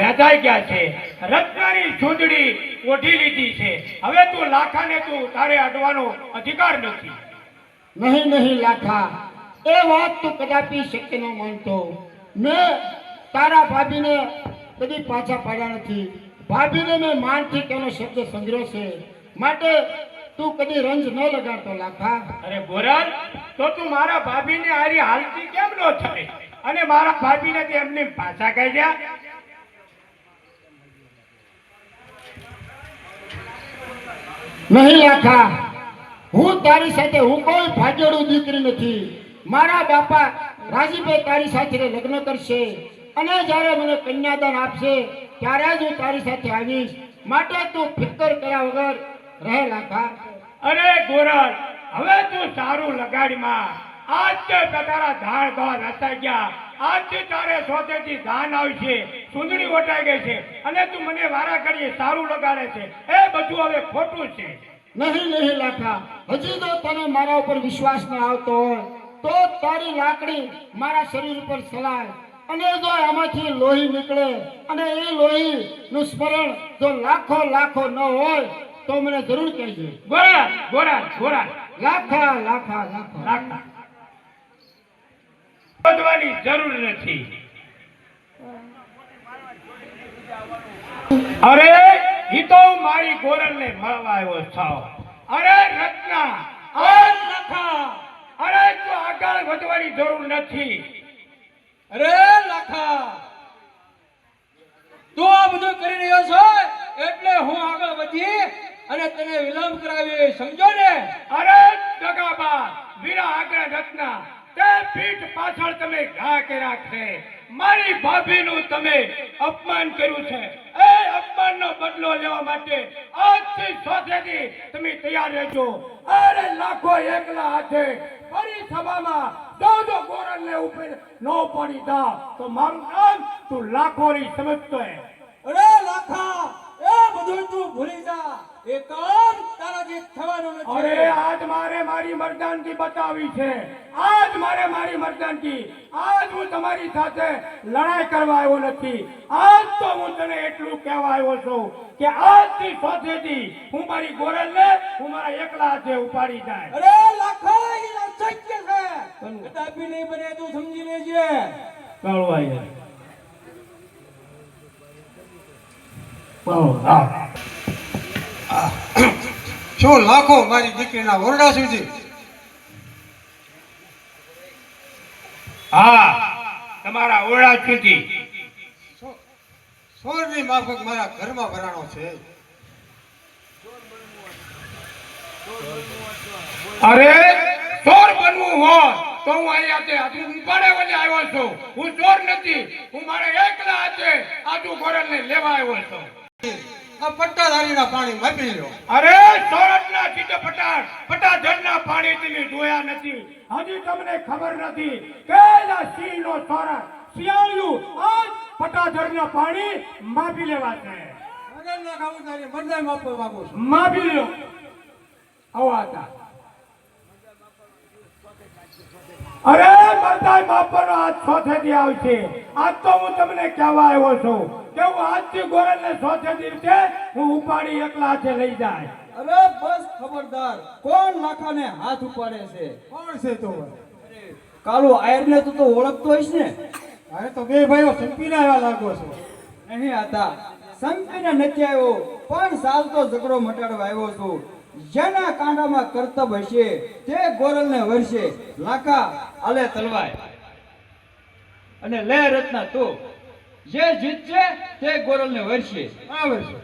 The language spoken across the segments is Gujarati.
રાજાઈ ગયા છે, રત્નાની ચૂંદડી ઓઢી લીધી છે. હવે તું લાખાને તું તારે અડવાનો અધિકાર નથી. નહીં નહીં લાખા, એ વાત તું કદાપી શક્ય ન માનતો. મેં તારા ભાભીને કદી પાછા પાડ્યા નથી. ભાભીને મેં માનથી તેનો શબ્દ સંગ્રહ છે, માટે તું કદી રંજ ન લગાડતો લાખા. અરે ગોરલ, તો તું મારા ભાભીને આરી હાલતી કેમ ન થાય અને મારા ભાભીને તે એમને પાછા કાઢ્યા? નહીં લાખા, હું તારી સાથે હું કોઈ ભાગ્યડું દીકરી નથી. મારા બાપા રાજીભાઈ તારી સાથે લગ્ન કરશે અને જ્યારે મને કન્યાદાન આપશે ત્યારે જ હું તારી સાથે આવીશ. માટે તું ફિકર કર્યા વગર રહે લાખા. અરે ગોરલ, હવે તું સારું લગાડમાં. આજ તે તારા ધાણ ભાર હતા ગયા. આજથી તારે સોતેથી ધાન આવશે, સુંદડી ઓટાઈ ગઈ છે અને તું મને વારા ઘડીએ સારું લગાડે છે. એ બધું હવે ખોટું છે. નહીં નહીં લાખા, હજી તો તને મારા ઉપર વિશ્વાસ ન આવતો હોય તો તારી લાકડી મારા શરીર ઉપર સલાય અને જો આમાંથી લોહી નીકળે અને એ લોહીનું સ્મરણ જો લાખો લાખો ન હોય તો મને જરૂર કહેજે. ગોરલ ગોરલ ગોરલ, લાખા લાખા લાખા લાખા શોધવાની જરૂર નથી. અરે ઈ તો મારી ગોરલને મળવા આવ્યો છો. અરે રત્ના, આ લખા, અરે તું આગળ વધવાની જરૂર નથી. અરે લાખા, તું આ બધું કરી રહ્યો છો એટલે હું આગળ વધી અને તને વિલંબ કરાવી, સમજો ને? અરે દગાબાજ, વીરા આગળ રત્ના, તે પીઠ પાછળ તમે ઘા કર્યા છે. મારી ભાભીનું તમે અપમાન કર્યું છે. એ અપમાનનો બદલો લેવા માટે આજથી સોથેથી તમે તૈયાર રહેજો. અરે લાખો એકલા હાથે ફરી સભામાં જો ગોરલને ઉપર ન પડી દા તો મારું નામ તું લાખોની સમજતો હે. અરે લાખા, એ બધું તું ભૂલી જા. એ કામ તારાથી થવાનું નથી. અરે આજ મારે મારી મર્દાનગી બતાવી છે. આજ મારે મારી મર્દાનગી. આજ હું તમારી સાથે લડાઈ કરવા આવ્યો નથી. આજ તો હું તને એટલું કહેવા આવ્યો છું કે આજથી સોથેથી હું મારી ગોરલને હું મારા એકલા હાથે ઉપાડી જાય. અરે લાખા, એ અશક્ય છે. કદાપી નહીં બને, તું સમજી લેજે. કળવાય શું લાખો મારી દીકરીના ઓરડા સુધી? હા, તમારા ઓરડા સુધી. સોરની માફક મારા ઘરમાં ભરાણો છે. અરે ચોર બનવું હોય તો હું અહીંયા ઉપાડે વજે આવ્યો છું. હું ચોર નથી. હું મારા એકલા હાથે આજુ ગોરલને લેવા આવ્યો છું. આ પટ્ટાધારીના પાણી માપી લ્યો. અરે સોરઠના ચીટે પટાધરના પાણી તમે જોયા નથી. હજી તમને ખબર નથી કે આ સિંહનો સોરઠ શિયાળિયું આજ પટાધરના પાણી માપી લેવા છે. અરે લાખા, હું તારી મરદાઈ માપવા માંગુ છું. માપી લ્યો. આવા હતા. અરે મરદાઈ માપવાનો આજ સોથેથી આવશે. આજ તો હું તમને કહેવા આવ્યો છું કે હું આજથી ગોરલને સોથેથી રીતે હું ઉપાડી એકલા હાથે લઈ જાય. અરે બસ ખબરદાર, કોણ લાખાને હાથ ઉપાડે છે? કોણ છે તો? કાળુ આયરને તો ઓળખતો હોઈશ ને? અરે તો બે ભાઈઓ સંપીને આવ્યા લાગો છો. નહીં હતા, સંપીને નથી આવ્યો, પણ ચાલતો ઝઘડો મટાડવા આવ્યો છું. જેના કાંડામાં કરતબ હશે તે ગોરલને વરસે. લાખા, આલે તલવાર અને લે રત્ના, તું જે જીતશે તે ગોરલને વરસે. આવે છે.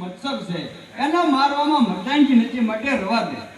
મત્સર છે, એના મારવામાં મરદાનગી નથી, માટે રવા દે.